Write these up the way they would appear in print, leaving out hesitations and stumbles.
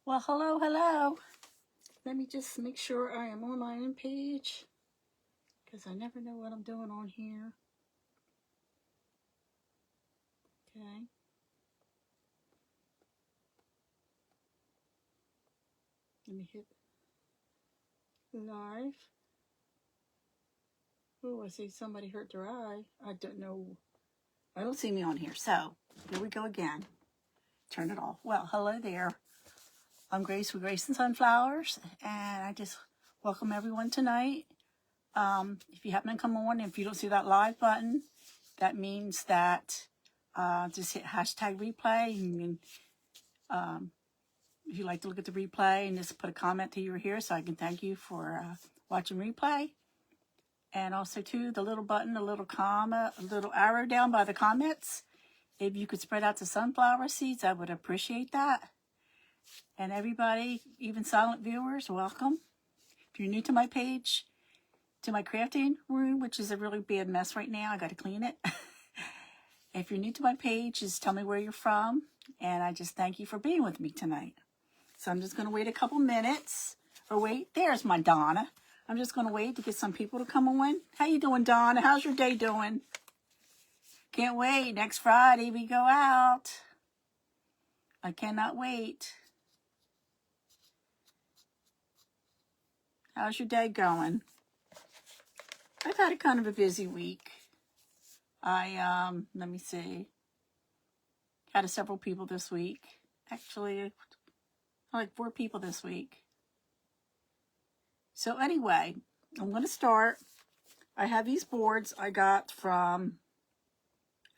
Well, hello, hello. Let me just make sure I am on my own page, because I never know what I'm doing on here. Okay. Let me hit live. Oh, I see somebody hurt their eye. I don't know. I don't see me on here. So, here we go again. Turn it off. Well, hello there. I'm Grace with Grace and Sunflowers, and I just welcome everyone tonight. If you happen to come on, if you don't see that live button, that means that just hit hashtag replay. And if you'd like to look at the replay and just put a comment that you were here so I can thank you for watching replay. And also, too, the little button, a little comma, a little arrow down by the comments. If you could spread out the sunflower seeds, I would appreciate that. And everybody, even silent viewers, welcome. If you're new to my page, to my crafting room, which is a really bad mess right now, I got to clean it. If you're new to my page, just tell me where you're from. And I just thank you for being with me tonight. So I'm just going to wait a couple minutes. Or wait, there's my Donna. I'm just going to wait to get some people to come on. How you doing, Donna? How's your day doing? Can't wait. Next Friday we go out. I cannot wait. How's your day going? I've had a kind of a busy week. Let me see. Had several people this week. Actually, like 4 people this week. So anyway, I'm going to start. I have these boards I got from,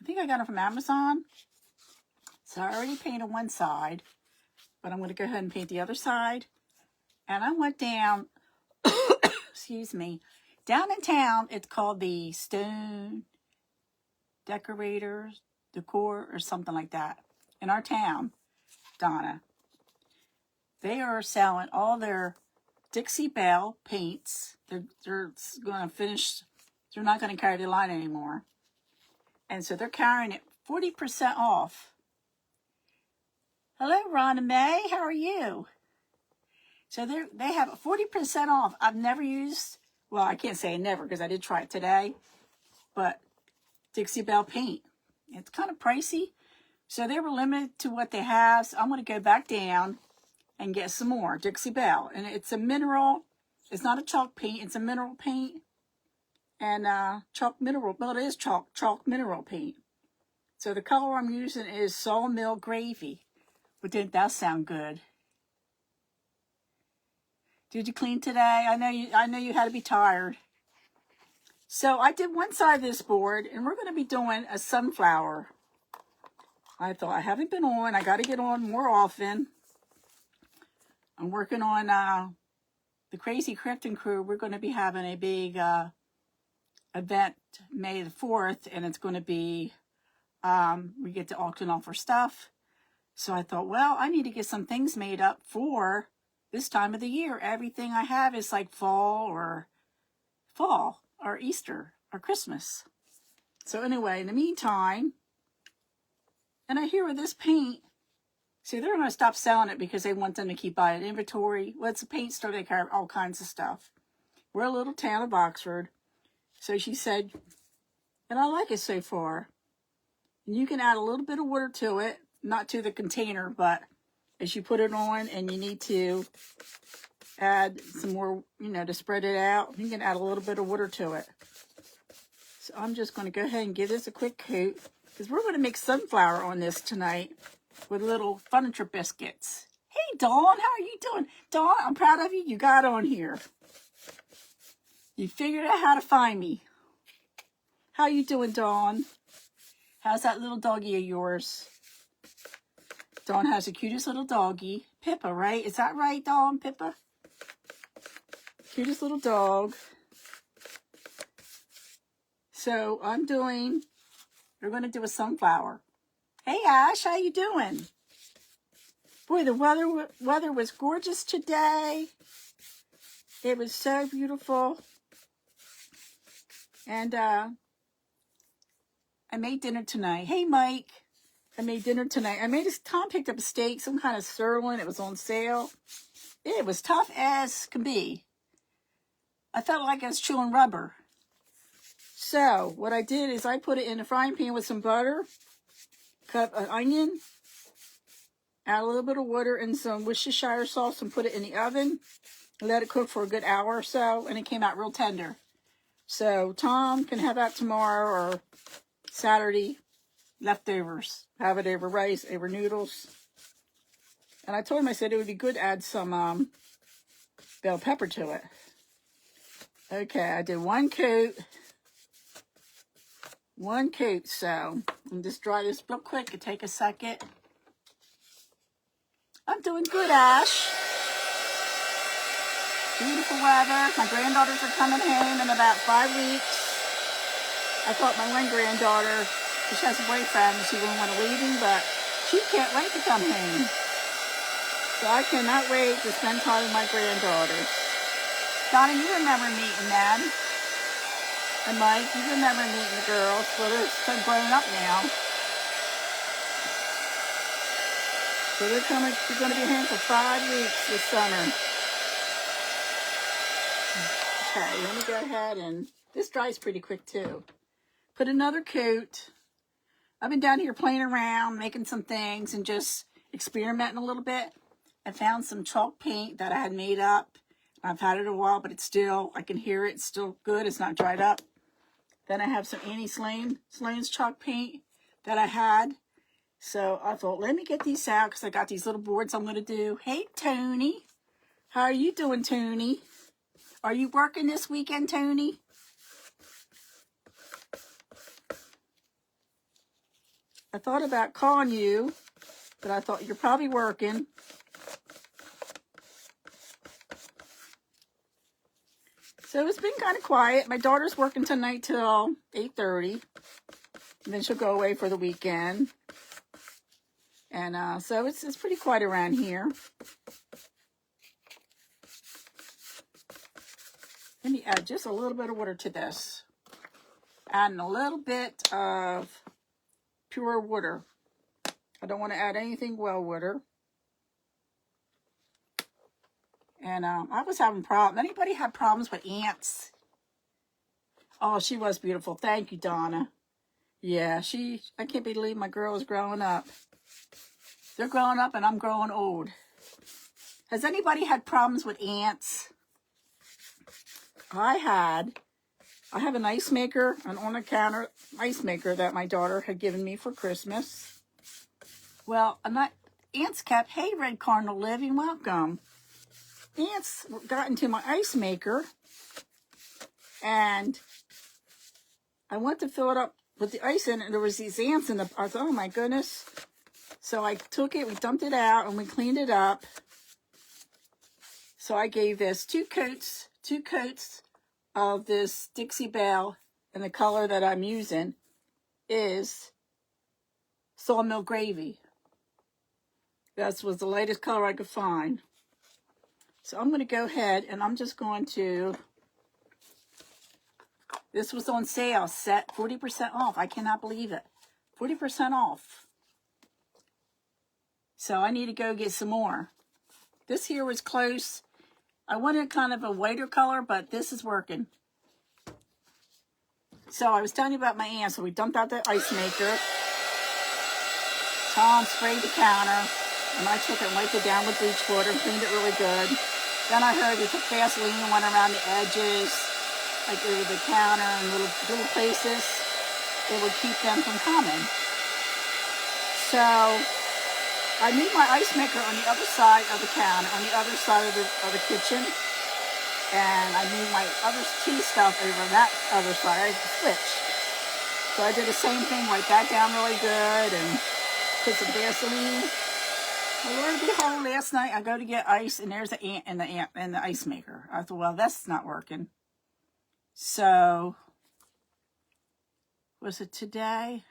I think I got them from Amazon. So I already painted one side, but I'm going to go ahead and paint the other side. And I went down, excuse me, down in town, it's called the Stone Decorators, Decor, or something like that. In our town, Donna, they are selling all their Dixie Belle paints. They're going to finish, they're not going to carry the line anymore. And so they're carrying it 40% off. Hello, Ron and May. How are you? So they have 40% off. I've never used, well, I can't say never because I did try it today, but Dixie Belle paint. It's kind of pricey. So they were limited to what they have. So I'm going to go back down and get some more Dixie Belle. And it's a mineral. It's not a chalk paint. It's a mineral paint. And chalk mineral. Well, it is chalk mineral paint. So the color I'm using is Sawmill Gravy. But didn't that sound good? Did you clean today? I know you had to be tired. So I did one side of this board, and we're going to be doing a sunflower. I thought, I haven't been on. I got to get on more often. I'm working on the Crazy Crafting Crew. We're going to be having a big event May the 4th, and it's going to be, we get to auction off our stuff. So I thought, well, I need to get some things made up for this time of the year. Everything I have is like fall or Easter or Christmas. So anyway, in the meantime, and I hear with this paint, see, they're going to stop selling it because they want them to keep buying inventory. Well, it's a paint store. They carry all kinds of stuff. We're a little town of Oxford. So she said, and I like it so far. And you can add a little bit of water to it, not to the container, but as you put it on and you need to add some more, to spread it out, you can add a little bit of water to it. So I'm just going to go ahead and give this a quick coat because we're going to make sunflower on this tonight with little furniture biscuits. Hey, Dawn, how are you doing? Dawn, I'm proud of you. You got on here. You figured out how to find me. How you doing, Dawn? How's that little doggy of yours? Dawn has the cutest little doggy. Pippa, right? Is that right, Dawn? Pippa? Cutest little dog. So we're going to do a sunflower. Hey, Ash, how you doing? Boy, the weather was gorgeous today. It was so beautiful. And I made dinner tonight. Hey, Mike. I made dinner tonight. Tom picked up a steak, some kind of sirloin. It was on sale. It was tough as can be. I felt like I was chewing rubber. So what I did is I put it in a frying pan with some butter, cut an onion, add a little bit of water and some Worcestershire sauce and put it in the oven. Let it cook for a good hour or so, and it came out real tender. So Tom can have that tomorrow or Saturday. Leftovers. Have it over rice, over noodles. And I told him, I said it would be good to add some bell pepper to it. Okay, I did one coat. So I'm just dry this real quick. It'll take a second. I'm doing good, Ash. Beautiful weather. My granddaughters are coming home in about 5 weeks. I thought my one granddaughter, she has a boyfriend, she wouldn't want to leave him, but she can't wait to come home. So I cannot wait to spend time with my granddaughters. Donna, you remember meeting them. And Mike, you remember meeting the girls. Well, they're so grown up now. So they're going to be home for 5 weeks this summer. Okay, let me go ahead and, this dries pretty quick too. Put another coat. I've been down here playing around, making some things and just experimenting a little bit. I found some chalk paint that I had made up. I've had it a while, but it's still, I can hear it. It's still good. It's not dried up. Then I have some Annie Sloan's chalk paint that I had. So I thought, let me get these out because I got these little boards I'm going to do. Hey, Tony. How are you doing, Tony? Are you working this weekend, Tony? I thought about calling you, but I thought you're probably working. So it's been kind of quiet. My daughter's working tonight till 8:30. And then she'll go away for the weekend. And so it's pretty quiet around here. Let me add just a little bit of water to this. Adding a little bit of pure water. I don't want to add anything well water. And I was having problems. Anybody have problems with ants? Oh, she was beautiful. Thank you, Donna. Yeah, I can't believe my girl is growing up. They're growing up and I'm growing old. Has anybody had problems with ants? I have an ice maker, an on-the-counter ice maker that my daughter had given me for Christmas. Well, ants kept, hey, Red Cardinal Living, welcome. Ants got into my ice maker, and I went to fill it up with the ice in it, and there was these ants in the, I thought, oh my goodness. So I took it, we dumped it out, and we cleaned it up. So I gave this two coats of this Dixie Belle, and the color that I'm using is Sawmill Gravy. That was the lightest color I could find. So I'm going to go ahead and I'm just going to, this was on sale, set 40% off. I cannot believe it. 40% off. So I need to go get some more. This here was close. I wanted kind of a whiter color, but this is working. So I was telling you about my ants. So we dumped out the ice maker. Tom sprayed the counter. And I took it and wiped it down with bleach water and cleaned it really good. Then I heard we took Vaseline and went around the edges, like over the counter and little places. It would keep them from coming. So I moved my ice maker on the other side of the counter, on the other side of the kitchen. And I moved my other tea stuff over that other side. I switched. So I did the same thing, wiped that down really good and put some Vaseline. Well, Lord behold, last night I go to get ice and there's an ant in the ice maker. I thought, well, that's not working. So, was it today?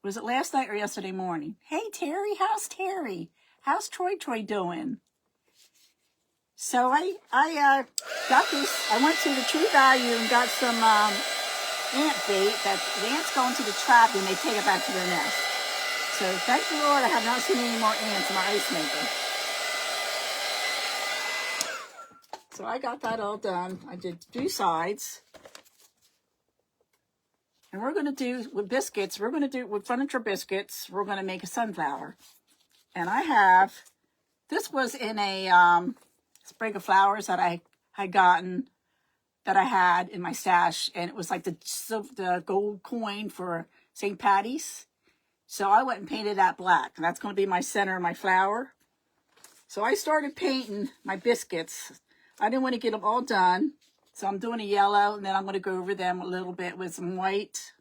Was it last night or yesterday morning? Hey, Terry, how's Terry? How's Troy doing? So I got this. I went to the True Value and got some ant bait that the ants go into the trap and they take it back to their nest. So thank the Lord I have not seen any more ants in my ice maker. So I got that all done. I did 2 sides. And we're going to do, with biscuits, we're going to do, with furniture biscuits, we're going to make a sunflower. And I have, this was in a sprig of flowers that I had gotten, that I had in my stash. And it was like the gold coin for St. Patty's. So I went and painted that black. And that's going to be my center of my flower. So I started painting my biscuits. I didn't want to get them all done. So I'm doing a yellow, and then I'm going to go over them a little bit with some white.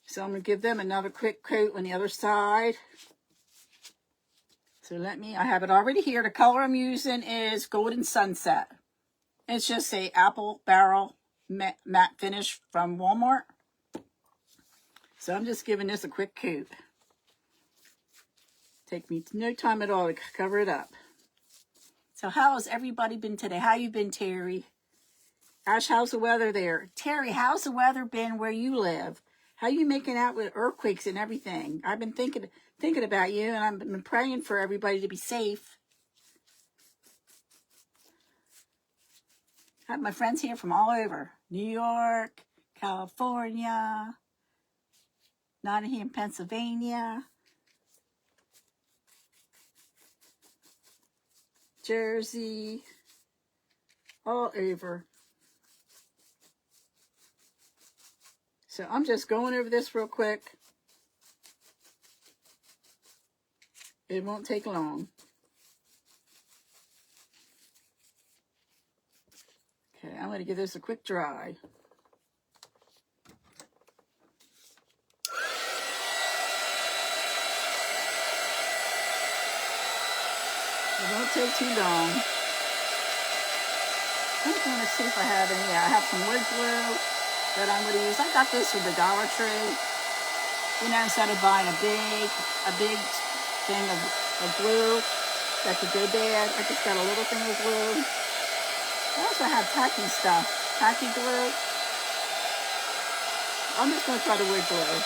So I'm going to give them another quick coat on the other side. So I have it already here. The color I'm using is Golden Sunset. It's just a apple barrel matte finish from Walmart. So I'm just giving this a quick coat. Take me no time at all to cover it up. So how has everybody been today? How you been, Terry? Ash, how's the weather there? Terry, how's the weather been where you live? How you making out with earthquakes and everything? I've been thinking about you, and I've been praying for everybody to be safe. I have my friends here from all over. New York, California, Nottingham, Pennsylvania, Jersey, all over. So I'm just going over this real quick. It won't take long. Okay, I'm going to give this a quick dry. It won't take too long. I'm going to see if I have any. Yeah, I have some wood glue that I'm going to use. I got this from the Dollar Tree. You know, instead of buying a big thing of glue that could go bad, I just got a little thing of glue. I also have tacky stuff, tacky glue. I'm just going to try the wood glue.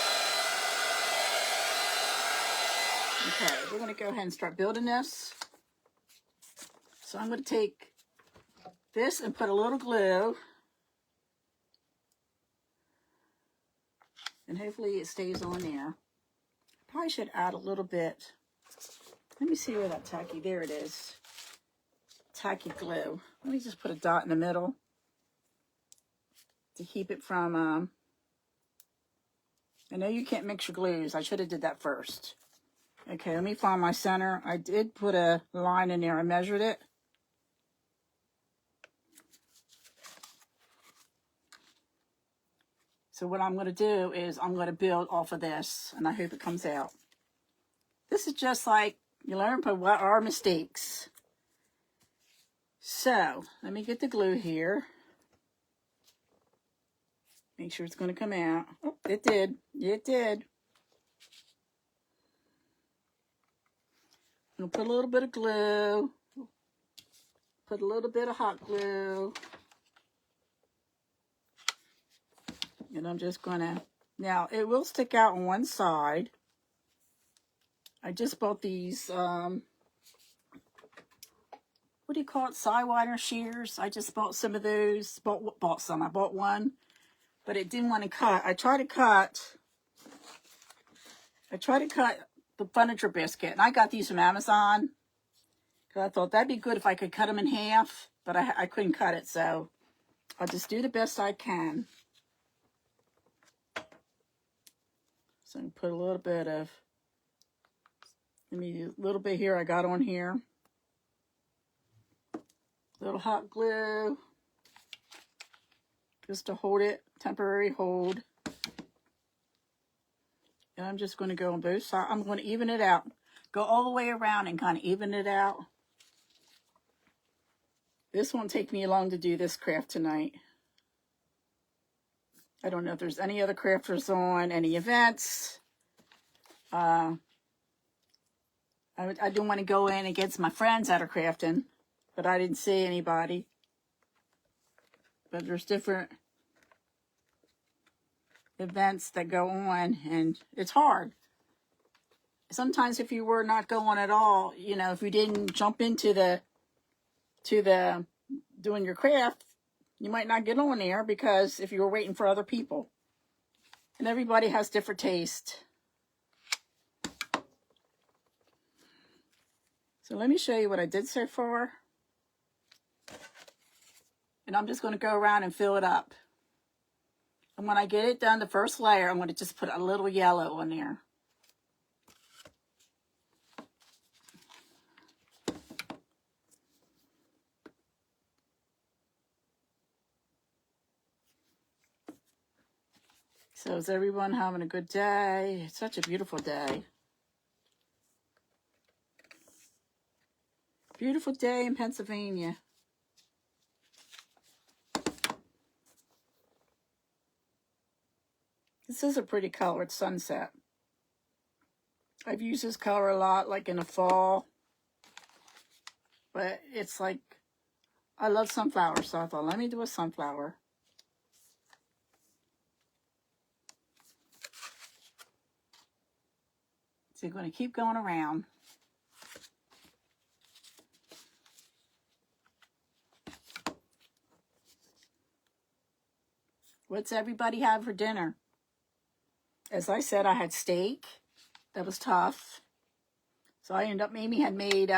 Okay, we're going to go ahead and start building this. So I'm going to take this and put a little glue. And hopefully it stays on there. Probably should add a little bit. Let me see where that tacky, there it is. Tacky glue. Let me just put a dot in the middle to keep it from, I know you can't mix your glues. I should have did that first. Okay, let me find my center. I did put a line in there. I measured it. So what I'm going to do is I'm going to build off of this, and I hope it comes out. This is just like you learn from what our mistakes. So let me get the glue here. Make sure it's going to come out. Oh, it did. It did. I'm going to put a little bit of glue. Put a little bit of hot glue. And I'm just going to, now it will stick out on one side. I just bought these, what do you call it? Sidewire shears. I just bought some of those. Bought some. I bought one, but it didn't want to cut. I tried to cut the furniture biscuit, and I got these from Amazon. Because I thought that'd be good if I could cut them in half, but I couldn't cut it, so I'll just do the best I can. So I'm put a little bit of, a little bit here I got on here. A little hot glue. Just to hold it, temporary hold. And I'm just going to go on both sides. I'm going to even it out. Go all the way around and kind of even it out. This won't take me long to do this craft tonight. I don't know if there's any other crafters on, any events. I don't want to go in against my friends that are crafting, but I didn't see anybody. But there's different events that go on, and it's hard. sometimes if you were not going at all, you know, if you didn't jump into the doing your craft, you might not get on there because if you were waiting for other people. And everybody has different taste. So let me show you what I did so far. And I'm just going to go around and fill it up. And when I get it done, the first layer, I'm going to just put a little yellow on there. So is everyone having a good day? It's such a beautiful day. Beautiful day in Pennsylvania. This is a pretty color. It's sunset. I've used this color a lot, like in the fall. But it's like, I love sunflowers, so I thought, let me do a sunflower. So you're going to keep going around. What's everybody have for dinner? As I said, I had steak. That was tough. So I ended up, Amy had made,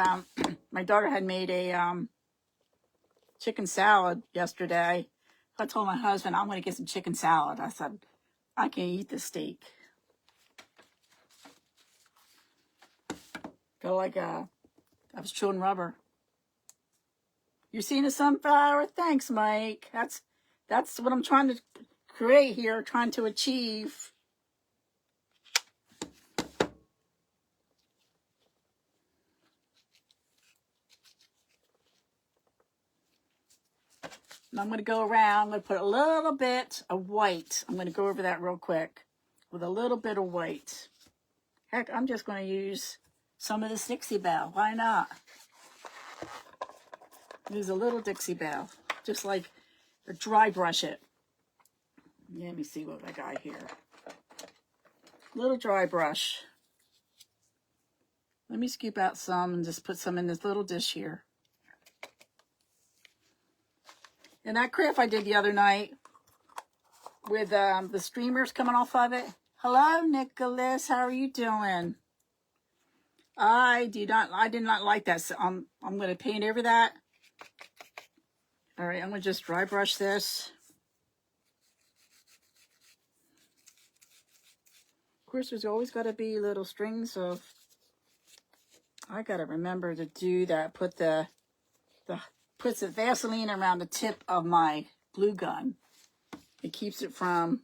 my daughter had made a chicken salad yesterday. I told my husband, I'm going to get some chicken salad. I said, I can't eat this steak. Feel like I was chewing rubber. You seen a sunflower? Thanks, Mike. That's what I'm trying to create here, trying to achieve. And I'm going to go around. I'm going to put a little bit of white. I'm going to go over that real quick with a little bit of white. Heck, I'm just going to use some of this Dixie Belle. Why not? Use a little Dixie Belle. Just like a dry brush it. Let me see what I got here. Little dry brush. Let me scoop out some and just put some in this little dish here. And that craft I did the other night with the streamers coming off of it. Hello, Nicholas. How are you doing? I did not like that. So I'm going to paint over that. All right, I'm going to just dry brush this. Of course, there's always got to be little strings of. I got to remember to do that. Put the Vaseline around the tip of my glue gun. It keeps it from.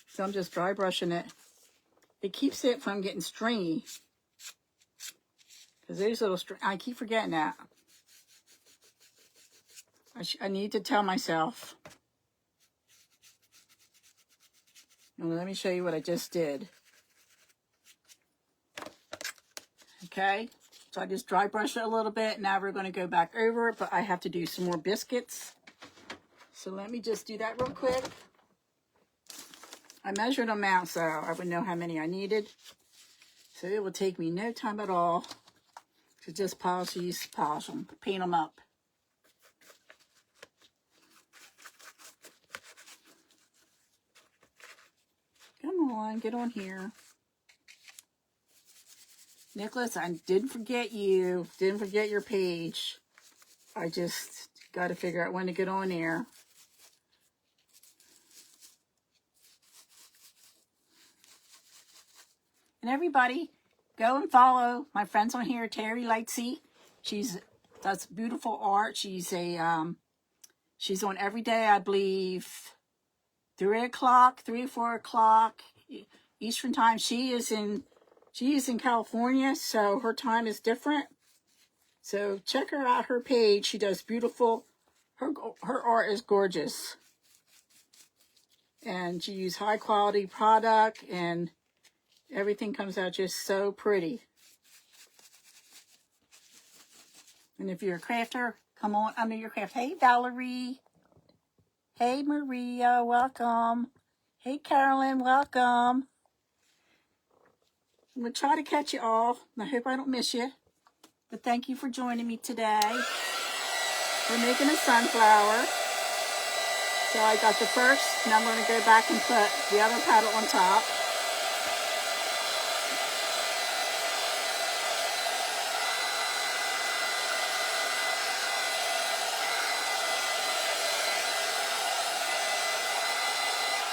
So I'm just dry brushing it. It keeps it from getting stringy. Because there's little string. I keep forgetting that. I need to tell myself. Now, let me show you what I just did. Okay. So I just dry brush it a little bit. Now we're going to go back over it. But I have to do some more biscuits. So let me just do that real quick. I measured them out so I would know how many I needed. So it will take me no time at all to just polish them, paint them up. Come on, get on here. Nicholas, I didn't forget you. Didn't forget your page. I just got to figure out when to get on there. And everybody, go and follow my friends on here, Terry Lightsey. She does beautiful art. She's she's on every day, I believe, 3 or 4 o'clock Eastern time. She is in California, so her time is different. So check her out, her page. She does beautiful. Her art is gorgeous, and she uses high quality product, and everything comes out just so pretty. And if you're a crafter, come on under your craft. Hey, Valerie. Hey, Maria. Welcome. Hey, Carolyn. Welcome. I'm going to try to catch you all. I hope I don't miss you. But thank you for joining me today. We're making a sunflower. So I got the first. Now I'm going to go back and put the other petal on top.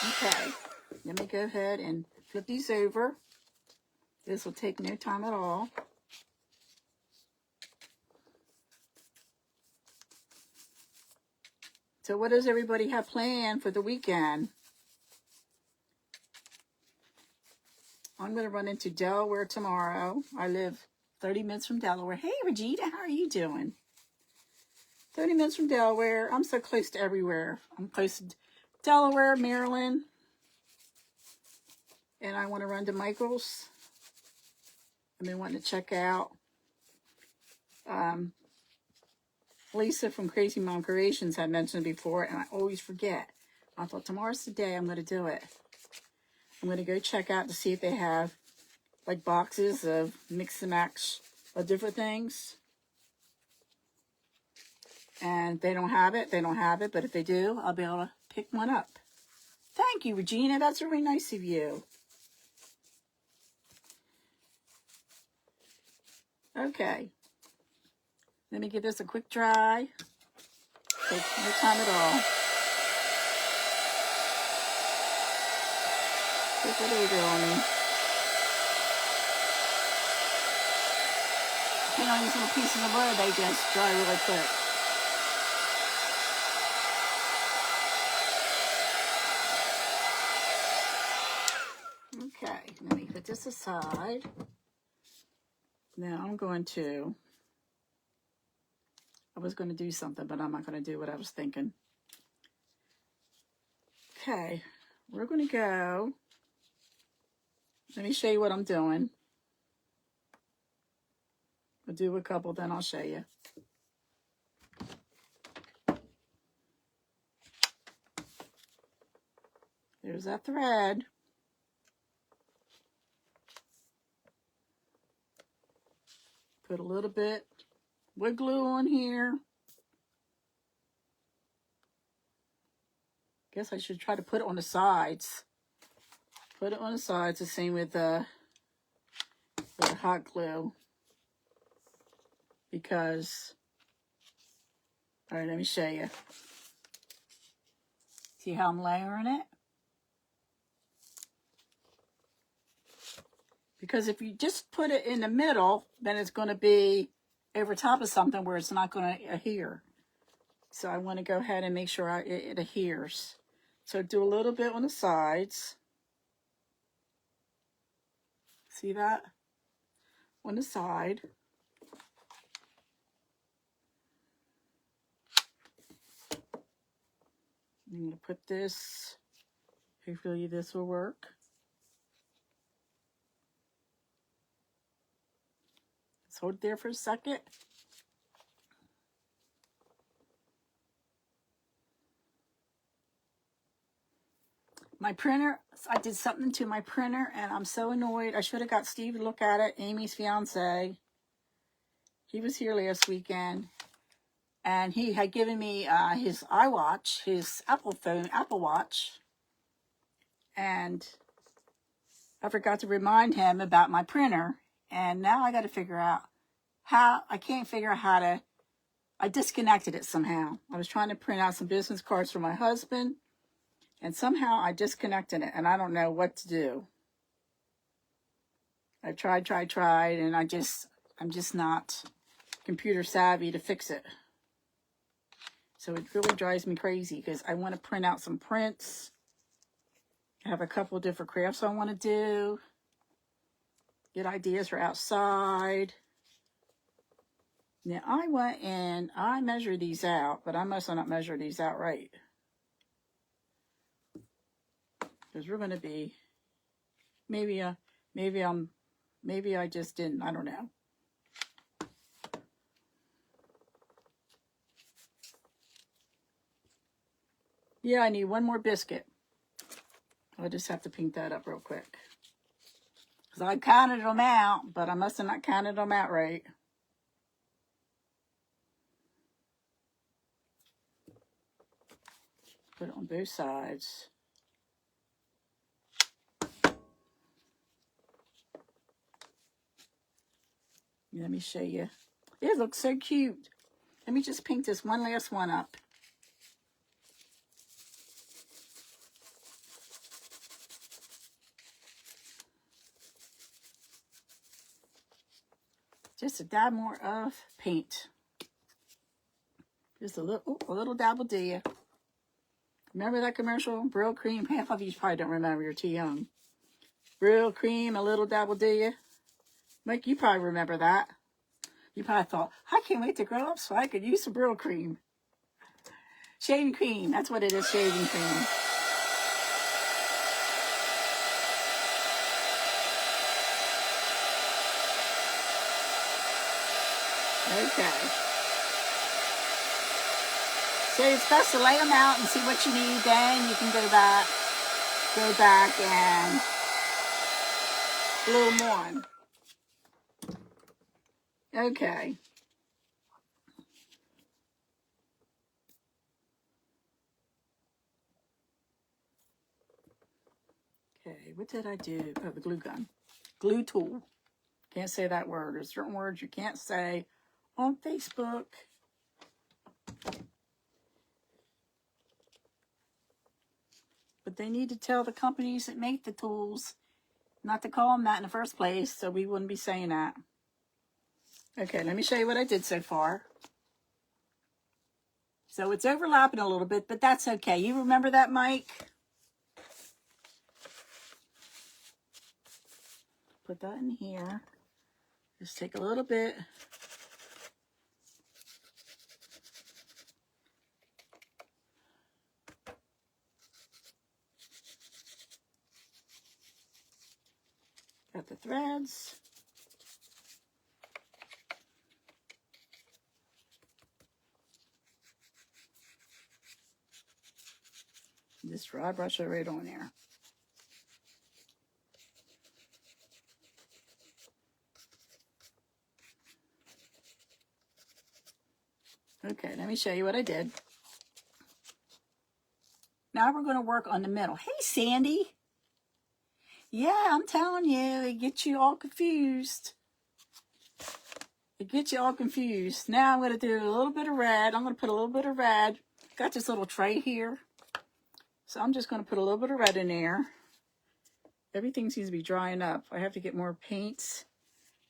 Okay, let me go ahead and flip these over. This will take no time at all. So what does everybody have planned for the weekend? I'm going to run into Delaware tomorrow. I live 30 minutes from Delaware. Hey, Regina, how are you doing? 30 minutes from Delaware. I'm so close to everywhere. I'm close to Delaware, Maryland. And I want to run to Michael's. I've been wanting to check out Lisa from Crazy Mom Creations had mentioned before, and I always forget. I thought tomorrow's the day I'm going to do it. I'm going to go check out to see if they have like boxes of mix and match of different things. And if they don't have it, they don't have it. But if they do, I'll be able to pick one up. Thank you, Regina. That's really nice of you. Okay. Let me give this a quick dry. Take no time at all. Take what they do on me. Depending on these little pieces of wood, they just dry really quick. Okay, let me put this aside. Now I'm going to, I was going to do something, but I'm not going to do what I was thinking. Okay, we're going to go, let me show you what I'm doing. I'll do a couple, then I'll show you. There's that thread. Put a little bit wood glue on here. Guess I should try to put it on the sides. Put it on the sides, the same with the hot glue. Because, all right, let me show you. See how I'm layering it? Because if you just put it in the middle, then it's going to be over top of something where it's not going to adhere. So I want to go ahead and make sure it adheres. So do a little bit on the sides. See that? On the side. I'm going to put this, hopefully this will work. Let's hold it there for a second. My printer, I did something to my printer and I'm so annoyed. I should have got Steve to look at it, Amy's fiance. He was here last weekend and he had given me his iWatch, his Apple Watch. And I forgot to remind him about my printer. And now I got to figure out I can't figure out how to, I disconnected it somehow. I was trying to print out some business cards for my husband. And somehow I disconnected it, and I don't know what to do. I tried, and I'm just not computer savvy to fix it. So it really drives me crazy because I want to print out some prints. I have a couple of different crafts I want to do. Get ideas for outside. Now I went and I measured these out, but I must not measure these out right. Because we're going to be, maybe I just didn't, I don't know. Yeah, I need one more biscuit. I'll just have to pink that up real quick. Because I counted them out, but I must have not counted them out right. Put it on both sides. Let me show you. It looks so cute. Let me just paint this one last one up. Just a dab more of paint. Just a little dab will do you. Remember that commercial? Brill cream. Half of you probably don't remember. You're too young. Brill cream, a little dab will do you. Mike, you probably remember that. You probably thought, I can't wait to grow up so I could use some Brill cream. Shaving cream. That's what it is, shaving cream. Okay. So it's best to lay them out and see what you need. Then you can go back and glue them on. Okay. Okay, what did I do? Oh, the glue gun. Glue tool. Can't say that word. There's certain words you can't say on Facebook. But they need to tell the companies that make the tools not to call them that in the first place, so we wouldn't be saying that. Okay, let me show you what I did so far. So it's overlapping a little bit, but that's okay. You remember that, Mike? Put that in here. Just take a little bit. Got the threads. Just dry brush it right on there. Okay, let me show you what I did. Now we're going to work on the middle. Hey, Sandy. Yeah, I'm telling you, it gets you all confused. It gets you all confused. Now I'm going to do a little bit of red. I'm going to put a little bit of red. Got this little tray here. So I'm just going to put a little bit of red in there. Everything seems to be drying up. I have to get more paints.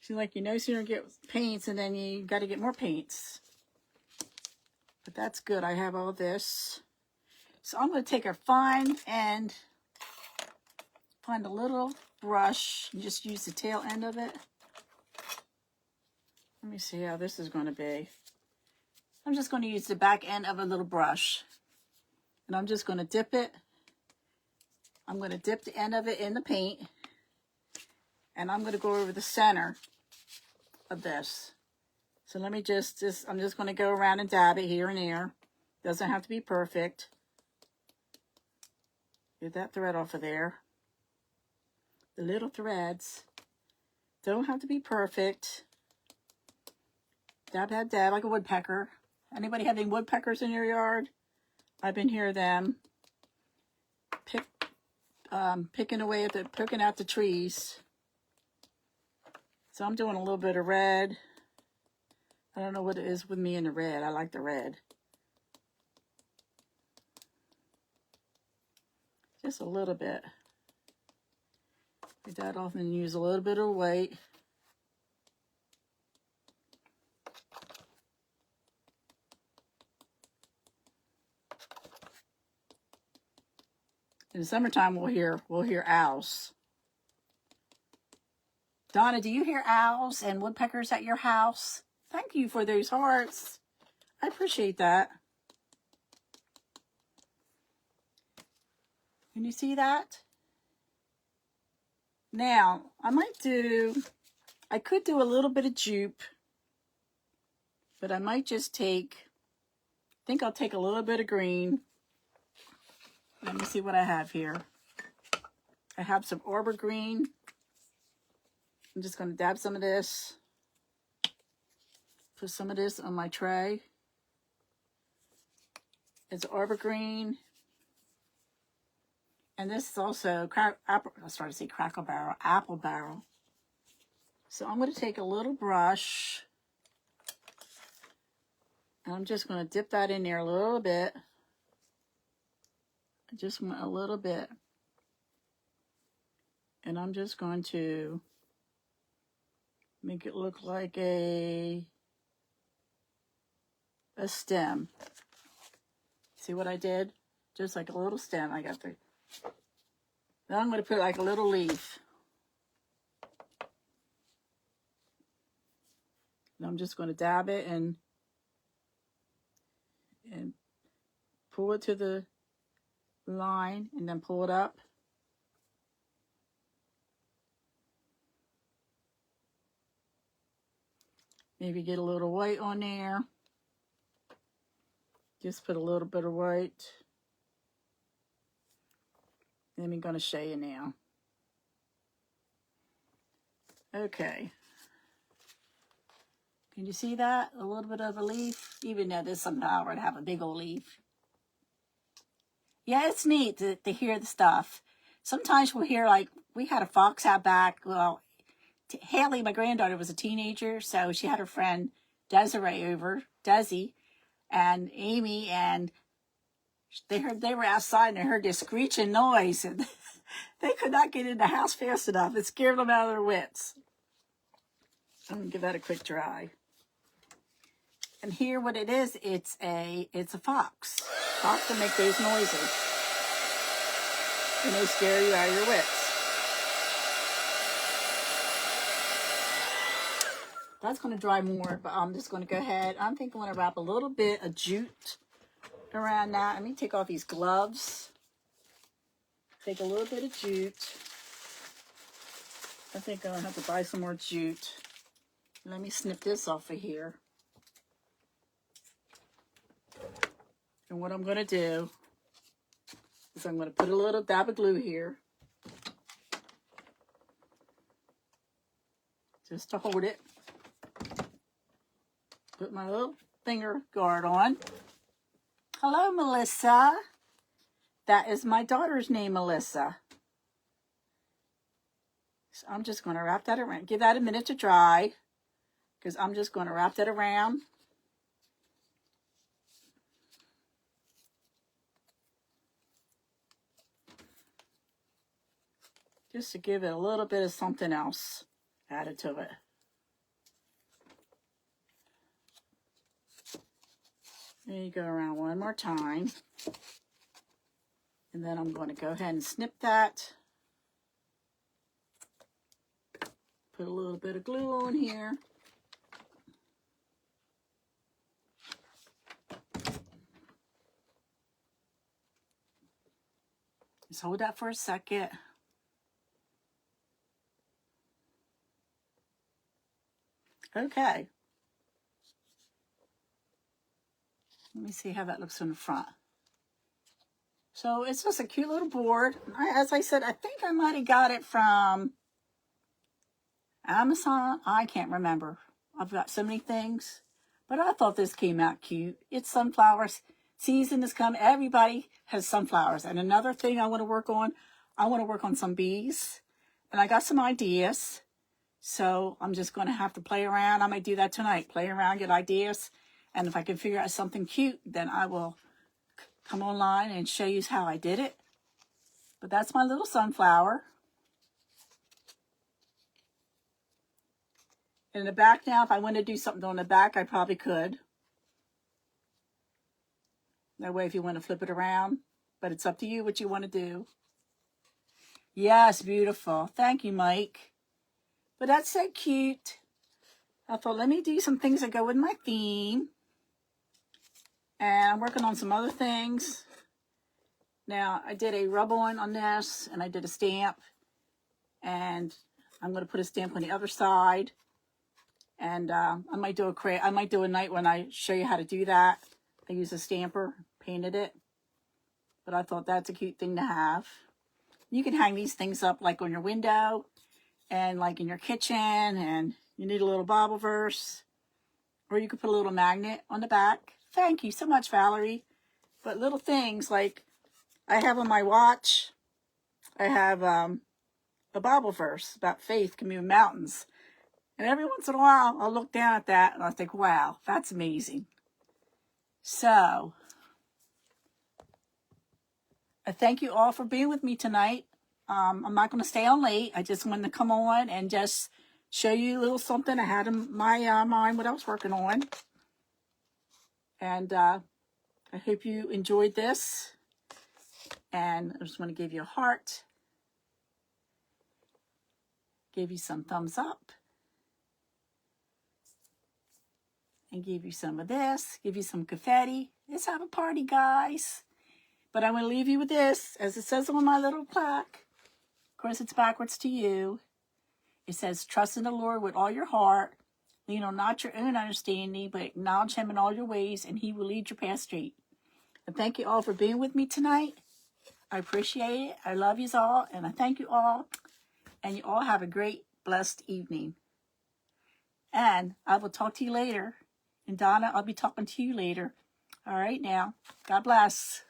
Seems like you no sooner get paints and then you got to get more paints. But that's good. I have all this. So I'm going to take a fine and find a little brush and just use the tail end of it. Let me see how this is going to be. I'm just going to use the back end of a little brush. And I'm just going to dip it. I'm going to dip the end of it in the paint. And I'm going to go over the center of this. So let me I'm just going to go around and dab it here and there. Doesn't have to be perfect. Get that thread off of there. The little threads don't have to be perfect. Dab, dab, dab, like a woodpecker. Anybody have any woodpeckers in your yard? I've been hearing them picking away poking out the trees. So I'm doing a little bit of red. I don't know what it is with me and the red. I like the red. Just a little bit. Get that off and use a little bit of white. In the summertime, we'll hear owls. Donna, do you hear owls and woodpeckers at your house? Thank you for those hearts. I appreciate that. Can you see that? Now, I could do a little bit of jupe, but I might just I think I'll take a little bit of green. Let me see what I have here. I have some Arbor green. I'm just going to dab some of this. Put some of this on my tray. It's Arbor Green. And this is also apple barrel. So I'm going to take a little brush. And I'm just going to dip that in there a little bit. I just want a little bit. And I'm just going to make it look like a stem. See what I did? Just like a little stem. I got the. Then I'm going to put like a little leaf. And I'm just going to dab it and pull it to the line and then pull it up. Maybe get a little white on there. Just put a little bit of white. Then we're going to show you now. Okay. Can you see that? A little bit of a leaf? Even though this sunflower would have a big old leaf. Yeah, it's neat to hear the stuff. Sometimes we'll hear, like, we had a fox out back. Well, Haley, my granddaughter, was a teenager, so she had her friend Desiree over, Desi, and Amy, and they were outside and they heard this screeching noise, and they could not get in the house fast enough. It scared them out of their wits. I'm gonna give that a quick dry. And here, what it is, it's a fox. Fox will make those noises, and they scare you out of your wits. That's going to dry more, but I'm just going to go ahead. I think I'm going to wrap a little bit of jute around that. Let me take off these gloves. Take a little bit of jute. I think I'm going to have to buy some more jute. Let me snip this off of here. And what I'm going to do is I'm going to put a little dab of glue here. Just to hold it. Put my little finger guard on. Hello, Melissa. That is my daughter's name, Melissa. So I'm just going to wrap that around. Give that a minute to dry, because I'm just going to wrap that around. Just to give it a little bit of something else added to it. There you go, around one more time. And then I'm going to go ahead and snip that. Put a little bit of glue on here. Just hold that for a second. Okay. Let me see how that looks in the front. So it's just a cute little board. As I said, I think I might have got it from Amazon. I can't remember. I've got so many things. But I thought this came out cute. It's sunflowers. Season is coming. Everybody has sunflowers. And another thing I want to work on some bees. And I got some ideas. So I'm just going to have to play around. I might do that tonight. Play around, get ideas. And if I can figure out something cute, then I will come online and show you how I did it. But that's my little sunflower. In the back now, if I want to do something on the back, I probably could. That way, if you want to flip it around. But it's up to you what you want to do. Yes, beautiful. Thank you, Mike. But that's so cute. I thought, let me do some things that go with my theme. And I'm working on some other things. Now, I did a rub-on this, and I did a stamp. And I'm going to put a stamp on the other side. And I might do a night when I show you how to do that. I use a stamper, painted it. But I thought that's a cute thing to have. You can hang these things up like on your window. and like in your kitchen, and you need a little Bible verse, or you could put a little magnet on the back. Thank you so much, Valerie. But little things like I have on my watch, I have a Bible verse about faith can move mountains. And every once in a while, I'll look down at that and I think, wow, that's amazing. So, I thank you all for being with me tonight. I'm not going to stay on late. I just wanted to come on and just show you a little something I had in my mind, what I was working on. And I hope you enjoyed this. And I just want to give you a heart. Give you some thumbs up. And give you some of this. Give you some confetti. Let's have a party, guys. But I'm going to leave you with this. As it says on my little plaque. Of course, it's backwards to you. It says, trust in the Lord with all your heart. Lean on not your own understanding, but acknowledge him in all your ways, and he will lead your path straight. And thank you all for being with me tonight. I appreciate it. I love you all, and I thank you all. And you all have a great, blessed evening. And I will talk to you later. And Donna, I'll be talking to you later. All right now. God bless.